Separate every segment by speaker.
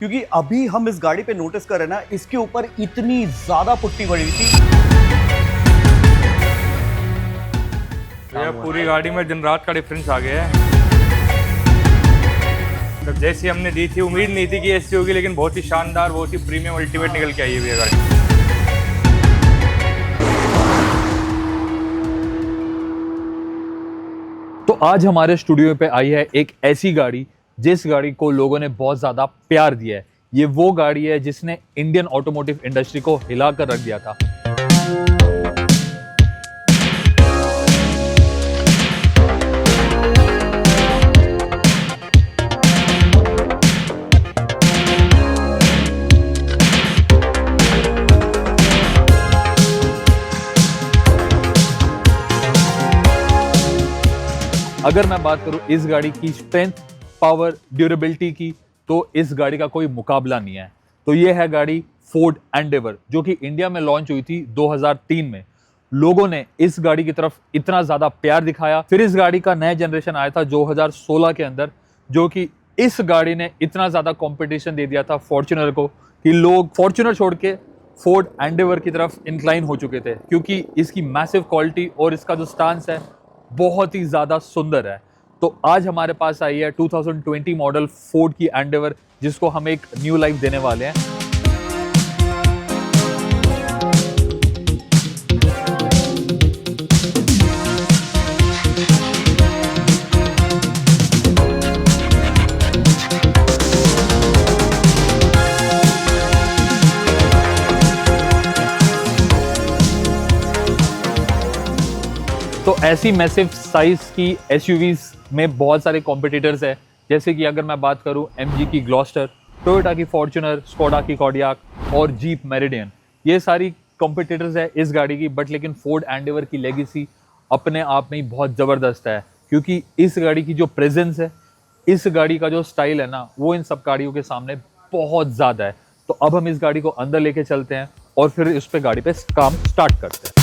Speaker 1: क्योंकि अभी हम इस गाड़ी पे नोटिस कर रहे हैं ना, इसके ऊपर इतनी ज्यादा पुट्टी पड़ी हुई थी।
Speaker 2: भैया पूरी गाड़ी में दिन रात का डिफरेंस आ गया है। तो जैसी हमने दी थी, उम्मीद नहीं थी कि ऐसी होगी, लेकिन बहुत ही शानदार, बहुत ही प्रीमियम अल्टीमेट निकल के आई है भैया गाड़ी।
Speaker 3: तो आज हमारे स्टूडियो पे आई है एक ऐसी गाड़ी जिस गाड़ी को लोगों ने बहुत ज़्यादा प्यार दिया है। ये वो गाड़ी है जिसने इंडियन ऑटोमोटिव इंडस्ट्री को हिला कर रख दिया था। अगर मैं बात करूं इस गाड़ी की स्ट्रेंथ, पावर, ड्यूरेबिलिटी की, तो इस गाड़ी का कोई मुकाबला नहीं है। तो ये है गाड़ी फोर्ड एंडेवर, जो कि इंडिया में लॉन्च हुई थी 2003 में। लोगों ने इस गाड़ी की तरफ इतना ज़्यादा प्यार दिखाया। फिर इस गाड़ी का नया जनरेशन आया था 2016 के अंदर, जो कि इस गाड़ी ने इतना ज़्यादा कॉम्पिटिशन दे दिया था फॉर्च्यूनर को कि लोग फॉर्च्यूनर छोड़ के फोर्ड एंडेवर की तरफ इंक्लाइन हो चुके थे, क्योंकि इसकी मैसिव क्वालिटी और इसका जो स्टांस है बहुत ही ज़्यादा सुंदर है। तो आज हमारे पास आई है 2020 मॉडल फोर्ड की एंडेवर, जिसको हम एक न्यू लाइफ देने वाले हैं। तो ऐसी मैसिव साइज की एसयूवीज में बहुत सारे कॉम्पिटिटर्स है, जैसे कि अगर मैं बात करूं एमजी की ग्लॉस्टर, टोयोटा की फॉर्च्यूनर, स्कोडा की कॉडियाक और जीप मेरिडियन, ये सारी कॉम्पिटिटर्स है इस गाड़ी की। बट लेकिन फोर्ड एंडेवर की लेगेसी अपने आप में ही बहुत ज़बरदस्त है, क्योंकि इस गाड़ी की जो प्रेजेंस है, इस गाड़ी का जो स्टाइल है ना, वो इन सब गाड़ियों के सामने बहुत ज़्यादा है। तो अब हम इस गाड़ी को अंदर लेके चलते हैं और फिर इस पे गाड़ी पे काम स्टार्ट करते हैं।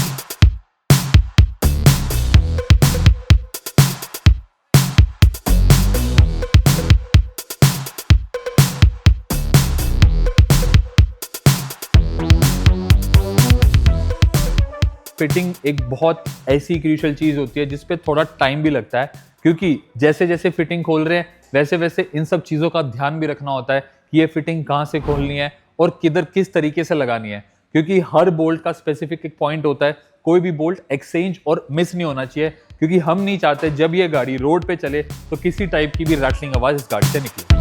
Speaker 3: फिटिंग एक बहुत ऐसी क्रूशियल चीज़ होती है जिस पे थोड़ा टाइम भी लगता है, क्योंकि जैसे जैसे फिटिंग खोल रहे हैं वैसे वैसे इन सब चीज़ों का ध्यान भी रखना होता है कि ये फिटिंग कहाँ से खोलनी है और किधर किस तरीके से लगानी है, क्योंकि हर बोल्ट का स्पेसिफिक एक पॉइंट होता है। कोई भी बोल्ट एक्सचेंज और मिस नहीं होना चाहिए, क्योंकि हम नहीं चाहते जब ये गाड़ी रोड पे चले तो किसी टाइप की भी रैटलिंग आवाज़ इस गाड़ी से निकले।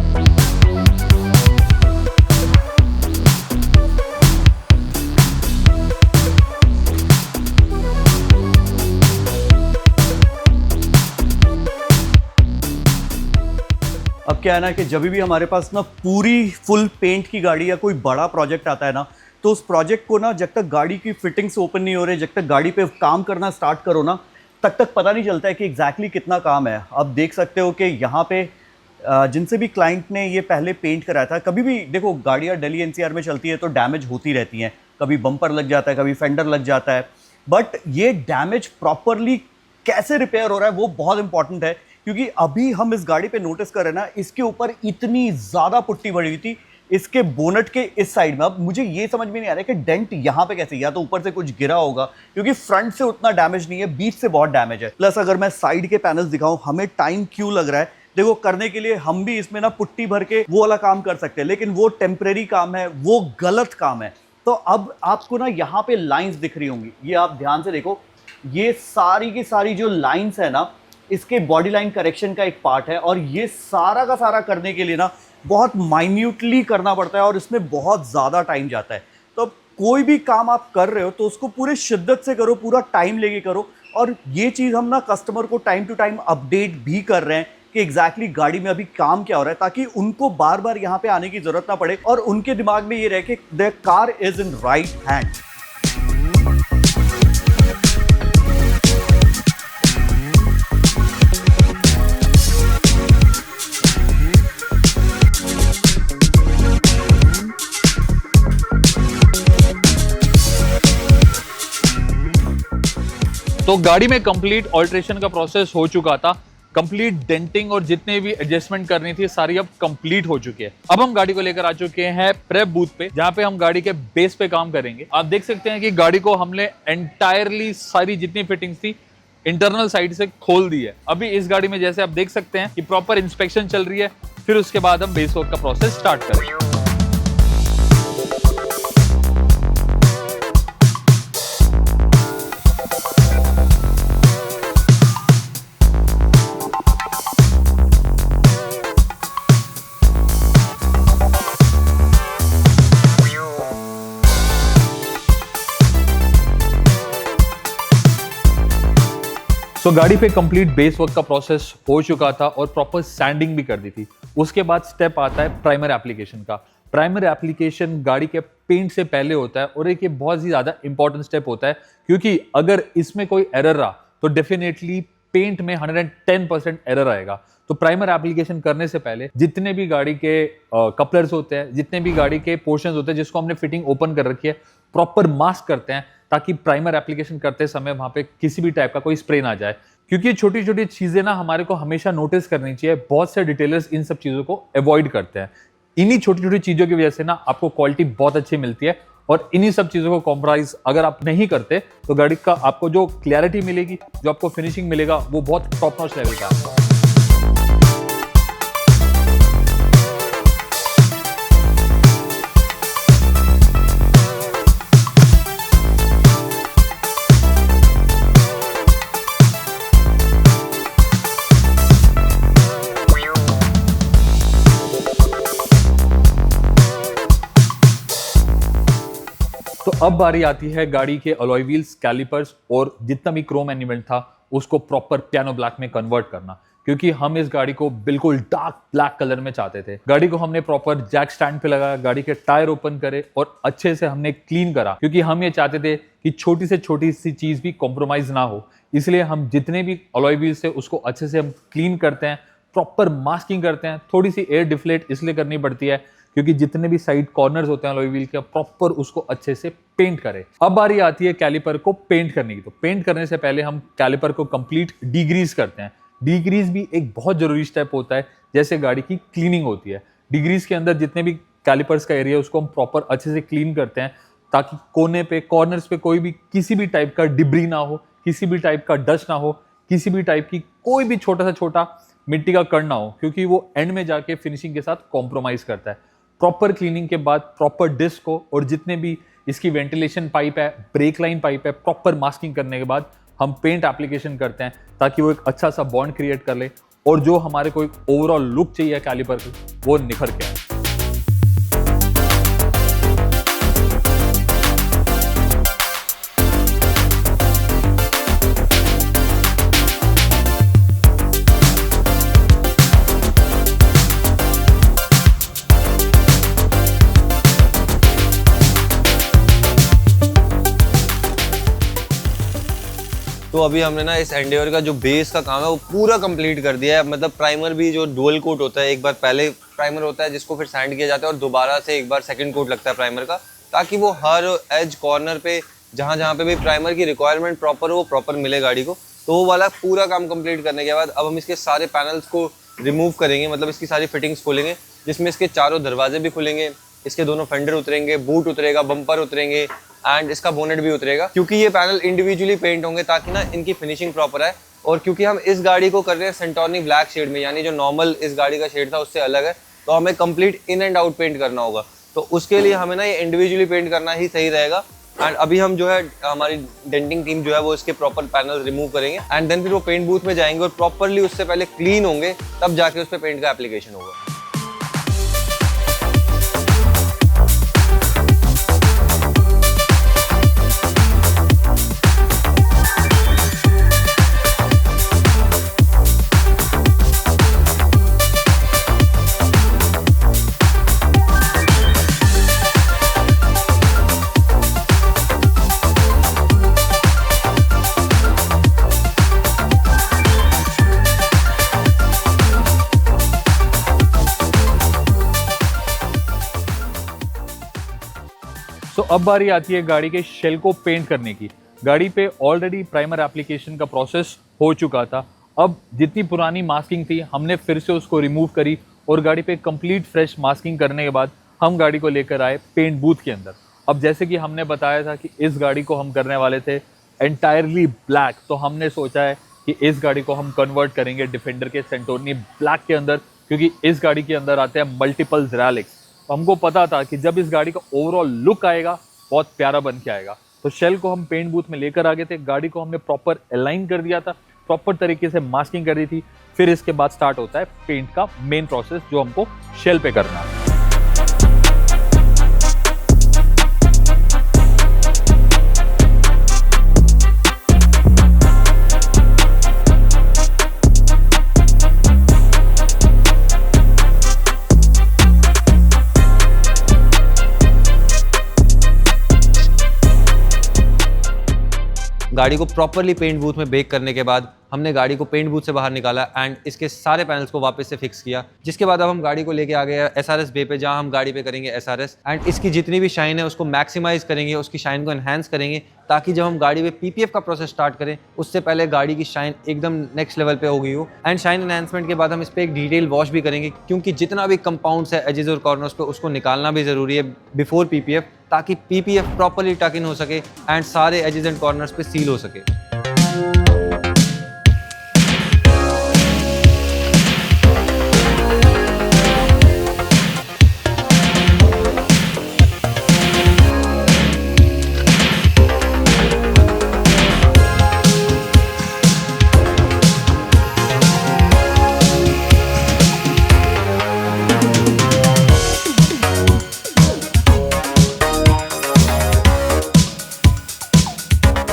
Speaker 1: अब क्या है ना कि जब भी हमारे पास ना पूरी फुल पेंट की गाड़ी या कोई बड़ा प्रोजेक्ट आता है ना, तो उस प्रोजेक्ट को ना जब तक गाड़ी की फिटिंग्स ओपन नहीं हो रहे, जब तक गाड़ी पे काम करना स्टार्ट करो ना, तब तक पता नहीं चलता है कि एग्जैक्टली कितना काम है। अब देख सकते हो कि यहाँ पे जिनसे भी क्लाइंट ने ये पहले पेंट कराया था, कभी भी देखो गाड़ियाँ दिल्ली एनसीआर में चलती है तो डैमेज होती रहती हैं, कभी बम्पर लग जाता है, कभी फेंडर लग जाता है। बट ये डैमेज प्रॉपरली कैसे रिपेयर हो रहा है वो बहुत इंपॉर्टेंट है, क्योंकि अभी हम इस गाड़ी पे नोटिस कर रहे हैं ना, इसके ऊपर इतनी ज़्यादा पुट्टी पड़ी हुई थी इसके बोनट के इस साइड में। अब मुझे ये समझ में नहीं आ रहा है कि डेंट यहाँ पे कैसे, या तो ऊपर से कुछ गिरा होगा, क्योंकि फ्रंट से उतना डैमेज नहीं है, बीच से बहुत डैमेज है। प्लस अगर मैं साइड के पैनल्स दिखाऊं, हमें टाइम क्यों लग रहा है देखो करने के लिए। हम भी इसमें ना पुट्टी भर के वो वाला काम कर सकते हैं, लेकिन वो टेम्परेरी काम है, वो गलत काम है। तो अब आपको ना यहाँ पे लाइन्स दिख रही होंगी, ये आप ध्यान से देखो, ये सारी की सारी जो लाइन्स है ना, इसके बॉडी लाइन करेक्शन का एक पार्ट है। और ये सारा का सारा करने के लिए ना बहुत माइन्यूटली करना पड़ता है और इसमें बहुत ज़्यादा टाइम जाता है। तो कोई भी काम आप कर रहे हो तो उसको पूरे शिद्दत से करो, पूरा टाइम लेके करो। और ये चीज़ हम ना कस्टमर को टाइम टू टाइम अपडेट भी कर रहे हैं कि एग्जैक्टली गाड़ी में अभी काम क्या हो रहा है, ताकि उनको बार बार यहाँ पे आने की ज़रूरत ना पड़े और उनके दिमाग में ये रहे कि the car is in right hand.
Speaker 3: तो गाड़ी में कंप्लीट ऑल्ट्रेशन का प्रोसेस हो चुका था। कंप्लीट डेंटिंग और जितने भी एडजस्टमेंट करनी थी सारी अब कंप्लीट हो चुकी है। अब हम गाड़ी को लेकर आ चुके हैं प्रेप बूथ पे, जहां पे हम गाड़ी के बेस पे काम करेंगे। आप देख सकते हैं कि गाड़ी को हमने एंटायरली सारी जितनी फिटिंग्स थी इंटरनल साइड से खोल दी है। अभी इस गाड़ी में जैसे आप देख सकते हैं कि प्रॉपर इंस्पेक्शन चल रही है, फिर उसके बाद हम बेस वर्क का प्रोसेस स्टार्ट करेंगे। तो गाड़ी पे कंप्लीट बेस वर्क का प्रोसेस हो चुका था और प्रॉपर सैंडिंग भी कर दी थी। उसके बाद स्टेप आता है प्राइमर एप्लीकेशन का। प्राइमर एप्लीकेशन गाड़ी के पेंट से पहले होता है और एक ये बहुत ही ज्यादा इंपॉर्टेंट स्टेप होता है, क्योंकि अगर इसमें कोई एरर रहा तो डेफिनेटली पेंट में 110% एरर आएगा। तो प्राइमर एप्लीकेशन करने से पहले जितने भी गाड़ी के कपलर्स होते हैं, जितने भी गाड़ी के पोर्शंस होते हैं जिसको हमने फिटिंग ओपन कर रखी है, प्रॉपर मास्क करते हैं ताकि प्राइमर एप्लीकेशन करते समय वहां पे किसी भी टाइप का कोई स्प्रे ना जाए। क्योंकि छोटी छोटी चीजें ना हमारे को हमेशा नोटिस करनी चाहिए। बहुत से डिटेलर्स इन सब चीजों को अवॉइड करते हैं। इन्हीं छोटी छोटी चीजों की वजह से ना आपको क्वालिटी बहुत अच्छी मिलती है, और इन्हीं सब चीजों को कॉम्प्रोमाइज अगर आप नहीं करते तो गाड़ी का आपको जो क्लैरिटी मिलेगी, जो आपको फिनिशिंग मिलेगा, वो बहुत टॉप नॉच लेवल का है। तो अब बारी आती है गाड़ी के अलॉय व्हील्स, कैलिपर्स और जितना भी क्रोम एलिमेंट था उसको प्रॉपर पियानो ब्लैक में कन्वर्ट करना, क्योंकि हम इस गाड़ी को बिल्कुल डार्क ब्लैक कलर में चाहते थे। गाड़ी को हमने प्रॉपर जैक स्टैंड पे लगाया, गाड़ी के टायर ओपन करे और अच्छे से हमने क्लीन करा, क्योंकि हम ये चाहते थे कि छोटी से छोटी सी चीज भी कॉम्प्रोमाइज ना हो। इसलिए हम जितने भी अलॉय व्हील्स थे उसको अच्छे से हम क्लीन करते हैं, प्रॉपर मास्किंग करते हैं। थोड़ी सी एयर डिफ्लेट इसलिए करनी पड़ती है क्योंकि जितने भी साइड कॉर्नर्स होते हैं अलॉय व्हील के, प्रॉपर उसको अच्छे से पेंट करें। अब बारी आती है कैलिपर को पेंट करने की। तो पेंट करने से पहले हम कैलिपर को कंप्लीट डीग्रीज करते हैं। डीग्रीज भी एक बहुत जरूरी स्टेप होता है, जैसे गाड़ी की क्लीनिंग होती है। डीग्रीज के अंदर जितने भी कैलिपर्स का एरिया है उसको हम प्रॉपर अच्छे से क्लीन करते हैं, ताकि कोने पे, कॉर्नर्स पे कोई भी किसी भी टाइप का डिब्री ना हो, किसी भी टाइप का डस्ट ना हो, किसी भी टाइप की कोई भी छोटा से छोटा मिट्टी का कण ना हो, क्योंकि वो एंड में जाके फिनिशिंग के साथ कॉम्प्रोमाइज करता है। प्रॉपर क्लीनिंग के बाद प्रॉपर डिस्क को और जितने भी इसकी वेंटिलेशन पाइप है, ब्रेक लाइन पाइप है, प्रॉपर मास्किंग करने के बाद हम पेंट एप्लीकेशन करते हैं, ताकि वो एक अच्छा सा बॉन्ड क्रिएट कर ले और जो हमारे को एक ओवरऑल लुक चाहिए कैलिपर की, वो निखर के आए।
Speaker 4: तो अभी हमने ना इस एंडेवर का जो बेस का काम है वो पूरा कंप्लीट कर दिया है। मतलब प्राइमर भी जो डुअल कोट होता है, एक बार पहले प्राइमर होता है जिसको फिर सैंड किया जाता है और दोबारा से एक बार सेकंड कोट लगता है प्राइमर का, ताकि वो हर एज कॉर्नर पे जहाँ जहाँ पे भी प्राइमर की रिक्वायरमेंट प्रॉपर हो वो प्रॉपर मिले गाड़ी को। तो वो वाला पूरा काम कंप्लीट करने के बाद अब हम इसके सारे पैनल्स को रिमूव करेंगे, मतलब इसकी सारी फिटिंग्स खोलेंगे, जिसमें इसके चारों दरवाजे भी खुलेंगे, इसके दोनों फेंडर उतरेंगे, बूट उतरेगा, बम्पर उतरेंगे एंड इसका बोनेट भी उतरेगा, क्योंकि ये पैनल इंडिविजुअली पेंट होंगे ताकि ना इनकी फिनिशिंग प्रॉपर है। और क्योंकि हम इस गाड़ी को कर रहे हैं सेंटोर्नी ब्लैक शेड में, यानी जो नॉर्मल इस गाड़ी का शेड था उससे अलग है, तो हमें complete in and out paint करना होगा। तो उसके लिए हमें ना ये इंडिविजुअली पेंट करना ही सही रहेगा। एंड अभी हम जो है हमारी डेंटिंग टीम जो है वो इसके प्रॉपर पैनल रिमूव करेंगे एंड देन फिर वो पेंट बूथ में जाएंगे और प्रॉपरली उससे पहले क्लीन होंगे, तब जाके उस पर पेंट का एप्लीकेशन होगा।
Speaker 3: तो अब बारी आती है गाड़ी के शेल को पेंट करने की। गाड़ी पे ऑलरेडी प्राइमर एप्लीकेशन का प्रोसेस हो चुका था अब जितनी पुरानी मास्किंग थी हमने फिर से उसको रिमूव करी और गाड़ी पे कंप्लीट फ्रेश मास्किंग करने के बाद हम गाड़ी को लेकर आए पेंट बूथ के अंदर। अब जैसे कि हमने बताया था कि इस गाड़ी को हम करने वाले थे एंटायरली ब्लैक, तो हमने सोचा है कि इस गाड़ी को हम कन्वर्ट करेंगे डिफेंडर के सेंटोर्नी ब्लैक के अंदर, क्योंकि इस गाड़ी के अंदर आते हैं मल्टीपल ज़ेरालिक्स। तो हमको पता था कि जब इस गाड़ी का ओवरऑल लुक आएगा बहुत प्यारा बन के आएगा। तो शेल को हम पेंट बूथ में लेकर आ गए थे, गाड़ी को हमने प्रॉपर अलाइन कर दिया था, प्रॉपर तरीके से मास्किंग कर दी थी। फिर इसके बाद स्टार्ट होता है पेंट का मेन प्रोसेस जो हमको शेल पे करना है।
Speaker 4: गाड़ी को प्रॉपरली पेंट बूथ में बेक करने के बाद हमने गाड़ी को पेंट बूथ से बाहर निकाला एंड इसके सारे पैनल्स को वापस से फिक्स किया, जिसके बाद अब हम गाड़ी को लेके आ गए SRS बे पे, जहां हम गाड़ी पे करेंगे SRS एंड इसकी जितनी भी शाइन है उसको मैक्सिमाइज करेंगे, उसकी शाइन को एनहांस करेंगे, ताकि जब हम गाड़ी पे PPF का प्रोसेस स्टार्ट करें उससे पहले गाड़ी की शाइन एकदम नेक्स्ट लेवल पे हो गई हो। एंड शाइन एनहांसमेंट के बाद हम इस पर एक डिटेल वॉश भी करेंगे, क्योंकि जितना भी कंपाउंड्स है एजेस और कॉर्नर्स पे उसको निकालना भी ज़रूरी है बिफोर PPF, ताकि PPF प्रॉपरली टक इन हो सके एंड सारे एजेस एंड कॉर्नर्स पे सील हो सके।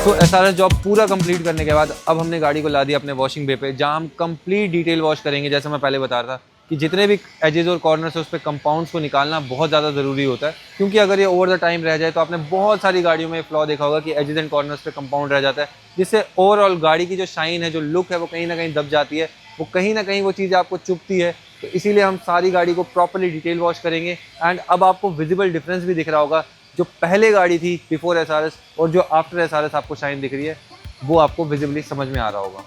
Speaker 4: तो SRS जॉब पूरा कंप्लीट करने के बाद अब हमने गाड़ी को ला दिया अपने वॉशिंग बे पे, जहां हम कंप्लीट डिटेल वॉश करेंगे। जैसे मैं पहले बता रहा था कि जितने भी एजेस और कॉर्नर्स है उस पर कंपाउंड्स को निकालना बहुत ज़्यादा ज़रूरी होता है, क्योंकि अगर ये ओवर द टाइम रह जाए तो आपने बहुत सारी गाड़ियों में फ्लॉ देखा होगा कि एजेस एंड कॉर्नर्स पे कंपाउंड रह जाता है, जिससे ओवरऑल गाड़ी की जो शाइन है, जो लुक है, वो कहीं ना कहीं दब जाती है, वो कहीं ना कहीं वो चीज़ आपको चुभती है। तो इसीलिए हम सारी गाड़ी को प्रॉपरली डिटेल वॉश करेंगे एंड अब आपको विजिबल डिफरेंस भी दिख रहा होगा। जो पहले गाड़ी थी बिफोर SRS और जो आफ्टर SRS आपको शाइन दिख रही है, वो आपको विजिबली समझ में आ रहा होगा।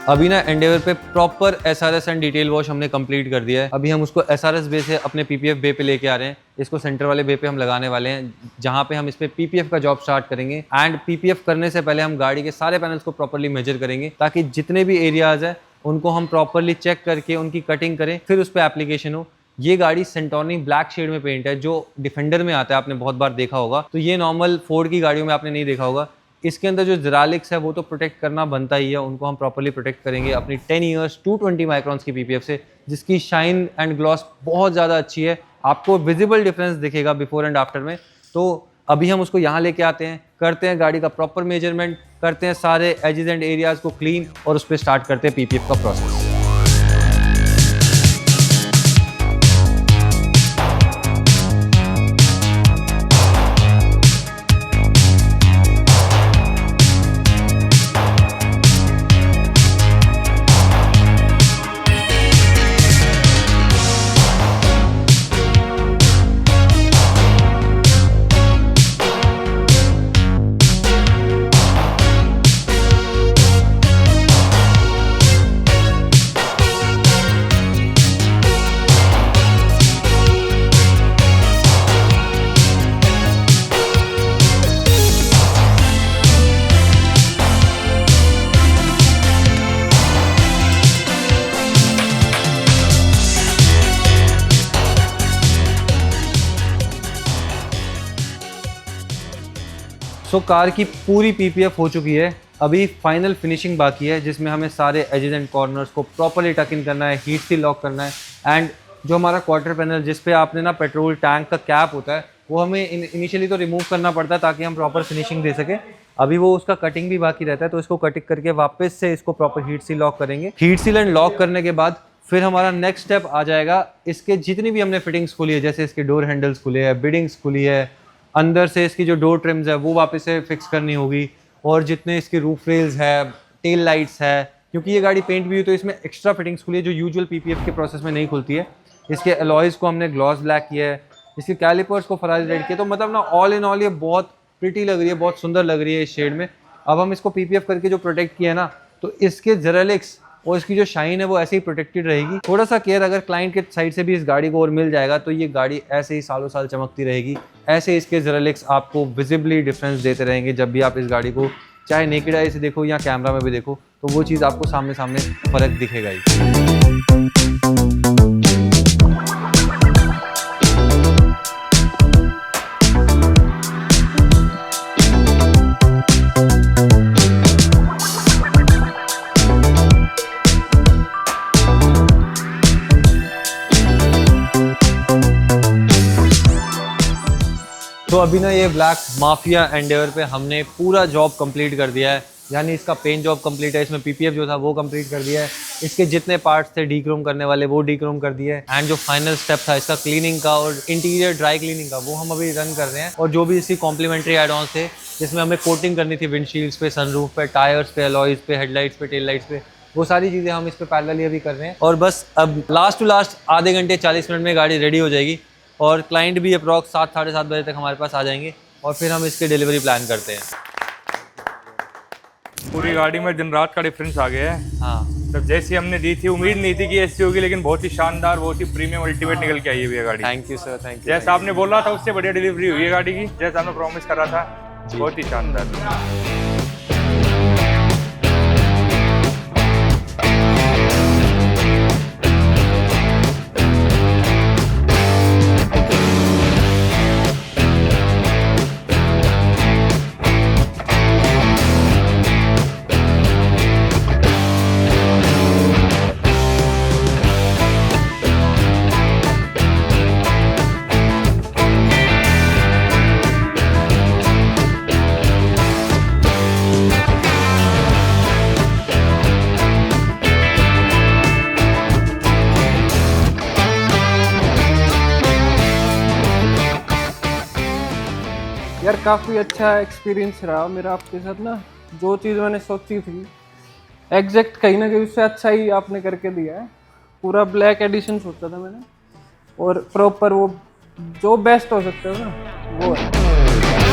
Speaker 4: अभी ना एंडेवर पे proper SRS and detail wash हमने कंप्लीट कर दिया है। अभी हम उसको SRS बे से अपने PPF बे पे लेके आ रहे हैं। इसको सेंटर वाले बे पे हम लगाने वाले हैं, जहाँ पे हम इस पे PPF का जॉब स्टार्ट करेंगे। एंड PPF करने से पहले हम गाड़ी के सारे पैनल्स को प्रॉपरली मेजर करेंगे, ताकि जितने भी एरियाज है उनको हम प्रॉपरली चेक करके उनकी कटिंग करें, फिर उस पर एप्लीकेशन हो। ये गाड़ी सेंटोर्नी ब्लैक शेड में पेंट है, जो डिफेंडर में आता है, आपने बहुत बार देखा होगा। तो ये नॉर्मल फोर्ड की गाड़ियों में आपने नहीं देखा होगा। इसके अंदर जो ज़ेरालिक्स है वो तो प्रोटेक्ट करना बनता ही है, उनको हम प्रॉपर्ली प्रोटेक्ट करेंगे अपनी 10 ईयर्स 220 माइक्रॉन्स की PPF से, जिसकी शाइन एंड ग्लॉस बहुत ज़्यादा अच्छी है। आपको विजिबल डिफरेंस दिखेगा बिफोर एंड आफ्टर में। तो अभी हम उसको यहाँ लेके आते हैं, करते हैं गाड़ी का प्रॉपर मेजरमेंट, करते हैं सारे एजेस एंड एरियाज़ को क्लीन और उस पर स्टार्ट करते हैं PPF का प्रोसेस। सो कार की पूरी पीपीएफ हो चुकी है, अभी फाइनल फिनिशिंग बाकी है जिसमें हमें सारे एजेस एंड कॉर्नर्स को प्रॉपर्ली टक इन करना है, हीट सील लॉक करना है। एंड जो हमारा क्वार्टर पैनल जिस पे आपने ना पेट्रोल टैंक का कैप होता है वो हमें इनिशियली तो रिमूव करना पड़ता है ताकि हम प्रॉपर फिनिशिंग दे सकें। अभी वो उसका कटिंग भी बाकी रहता है, तो इसको कटिंग करके वापस से इसको प्रॉपर हीट सील लॉक करेंगे। हीट सील एंड लॉक करने के बाद फिर हमारा नेक्स्ट स्टेप आ जाएगा, इसके जितनी भी हमने फिटिंग्स खुली है, जैसे इसके डोर हैंडल्स खुले हैं, बिडिंग्स खुली है, अंदर से इसकी जो डोर ट्रिम्स है वो वापस से फिक्स करनी होगी, और जितने इसकी रूफ रेल्स है, टेल लाइट्स है, क्योंकि ये गाड़ी पेंट भी हुई तो इसमें एक्स्ट्रा फिटिंग्स खुली है जो यूजुअल पीपीएफ के प्रोसेस में नहीं खुलती है। इसके अलॉयज़ को हमने ग्लॉस ब्लैक किया है, इसके कैलिपर्स को फरारी रेड किया, तो मतलब ना ऑल इन ऑल ये बहुत प्रिटी लग रही है, बहुत सुंदर लग रही है इस शेड में। अब हम इसको पीपीएफ करके जो प्रोटेक्ट किया है ना, तो इसके जेरेलिक्स और इसकी जो शाइन है वो ऐसे ही प्रोटेक्टेड रहेगी। थोड़ा सा केयर अगर क्लाइंट के साइड से भी इस गाड़ी को और मिल जाएगा तो ये गाड़ी ऐसे ही सालों साल चमकती रहेगी। ऐसे इसके जेरेलिक्स आपको विजिबली डिफरेंस देते रहेंगे जब भी आप इस गाड़ी को चाहे नेकेड आई से देखो या कैमरा में भी देखो, तो वो चीज़ आपको सामने सामने फ़र्क दिखेगा ही। तो अभी ना ये ब्लैक माफिया एंडेवर पे हमने पूरा जॉब कंप्लीट कर दिया है, यानी इसका पेंट जॉब कंप्लीट है, इसमें पीपीएफ जो था वो कंप्लीट कर दिया है, इसके जितने पार्ट्स थे डीक्रोम करने वाले वो डीक्रोम कर दिए हैं। एंड जो फाइनल स्टेप था इसका क्लीनिंग का और इंटीरियर ड्राई क्लीनिंग का वो हम अभी रन कर रहे हैं। और जो भी इसकी कॉम्प्लीमेंट्री एड ऑन थे जिसमें हमें कोटिंग करनी थी विंडशील्ड्स पे, सनरूफ पे, टायर्स पे, अलॉयज़ पे, हेडलाइट्स पे, टेल लाइट्स पे, वो सारी चीज़ें हम इस पे पैरेलली अभी कर रहे हैं। और बस अब लास्ट टू लास्ट आधे घंटे 40 मिनट में गाड़ी रेडी हो जाएगी और क्लाइंट भी अप्रॉक्स 7 साढ़े 7 बजे तक हमारे पास आ जाएंगे और फिर हम इसके डिलीवरी प्लान करते हैं।
Speaker 2: पूरी गाड़ी में दिन रात का डिफरेंस आ गया है।
Speaker 4: हाँ,
Speaker 2: तब जैसी हमने दी थी, उम्मीद नहीं थी कि ऐसी होगी, लेकिन बहुत ही शानदार, बहुत ही प्रीमियम अल्टीमेट निकल के आई है ये गाड़ी।
Speaker 4: Thank you sir, thank you.
Speaker 2: जैसा आपने बोला था उससे बढ़िया डिलीवरी हुई है गाड़ी की, जैसा हमने प्रॉमिस करा था, बहुत ही शानदार।
Speaker 5: यार काफ़ी अच्छा एक्सपीरियंस रहा मेरा आपके साथ ना। जो चीज़ मैंने सोची थी एग्जैक्ट कहीं ना कहीं उससे अच्छा ही आपने करके दिया है। पूरा ब्लैक एडिशन सोचा था मैंने और प्रॉपर वो जो बेस्ट हो सकता है ना वो है।